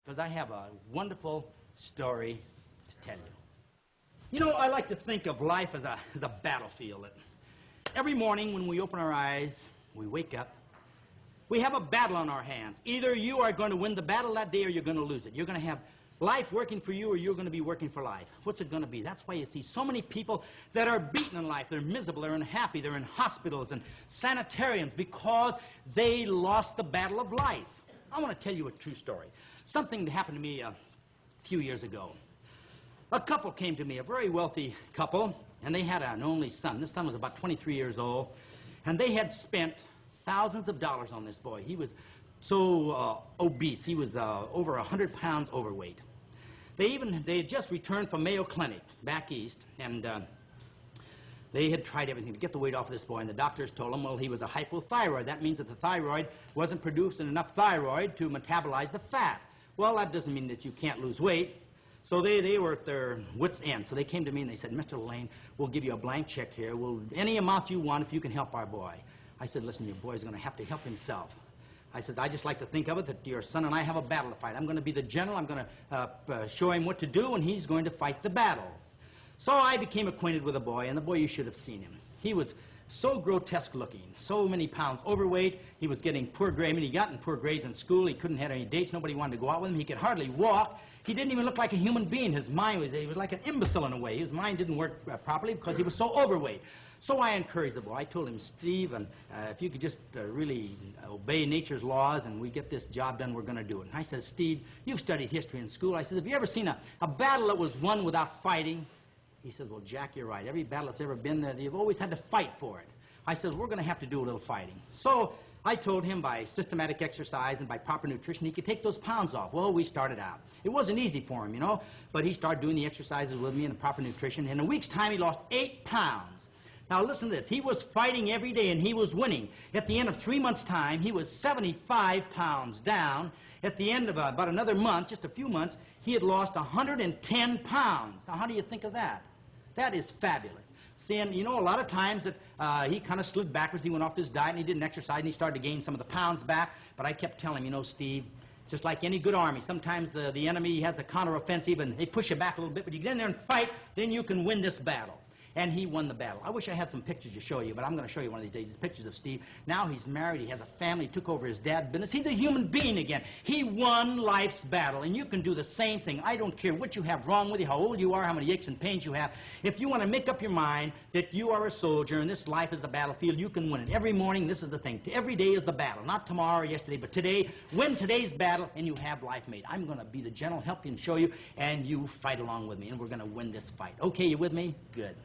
because I have a wonderful story to tell you. You know, I like to think of life as a battlefield. Every morning when we open our eyes, we wake up, we have a battle on our hands. Either you are going to win the battle that day or you're going to lose it. You're going to have life working for you or you're going to be working for life. What's it going to be? That's why you see so many people that are beaten in life. They're miserable, they're unhappy, they're in hospitals and sanitariums because they lost the battle of life. I want to tell you a true story. Something that happened to me a few years ago. A couple came to me, a very wealthy couple, and they had an only son. This son was about 23 years old, and they had spent thousands of dollars on this boy. He was so obese. He was over 100 pounds overweight. They had just returned from Mayo Clinic back east, and they had tried everything to get the weight off of this boy, and the doctors told him, well, he was a hypothyroid. That means that the thyroid wasn't producing enough thyroid to metabolize the fat. Well, that doesn't mean that you can't lose weight. So they were at their wits' end. So they came to me and they said, Mr. Lalejn, we'll give you a blank check here. Any amount you want if you can help our boy. I said, listen, your boy's going to have to help himself. I said, I just like to think of it that your son and I have a battle to fight. I'm going to be the general. I'm going to show him what to do, and he's going to fight the battle. So I became acquainted with the boy, and the boy, you should have seen him. He was so grotesque looking, so many pounds overweight. He was getting poor grades. I mean, he got in poor grades in school. He couldn't have any dates. Nobody wanted to go out with him. He could hardly walk. He didn't even look like a human being. His mind he was like an imbecile in a way. His mind didn't work properly because he was so overweight. So I encouraged the boy. I told him, Steve, and if you could just really obey nature's laws and we get this job done, we're going to do it. And I said, Steve, you've studied history in school. I said, have you ever seen a battle that was won without fighting? He says, well, Jack, you're right. Every battle that's ever been there, you've always had to fight for it. I said, we're going to have to do a little fighting. So I told him by systematic exercise and by proper nutrition, he could take those pounds off. Well, we started out. It wasn't easy for him, you know, but he started doing the exercises with me and the proper nutrition. In a week's time, he lost 8 pounds. Now, listen to this. He was fighting every day, and he was winning. At the end of 3 months' time, he was 75 pounds down. At the end of about another month, just a few months, he had lost 110 pounds. Now, how do you think of that? That is fabulous. See, and you know, a lot of times that he kind of slid backwards. He went off his diet, and he didn't exercise, and he started to gain some of the pounds back. But I kept telling him, you know, Steve, just like any good army, sometimes the enemy has a counteroffensive, and they push you back a little bit, but you get in there and fight, then you can win this battle. And he won the battle. I wish I had some pictures to show you, but I'm going to show you one of these days. These pictures of Steve. Now he's married. He has a family. He took over his dad's business. He's a human being again. He won life's battle, and you can do the same thing. I don't care what you have wrong with you, how old you are, how many aches and pains you have. If you want to make up your mind that you are a soldier and this life is a battlefield, you can win it. Every morning, this is the thing. Every day is the battle. Not tomorrow or yesterday, but today. Win today's battle, and you have life made. I'm going to be the general, help you and show you, and you fight along with me, and we're going to win this fight. Okay, you with me? Good.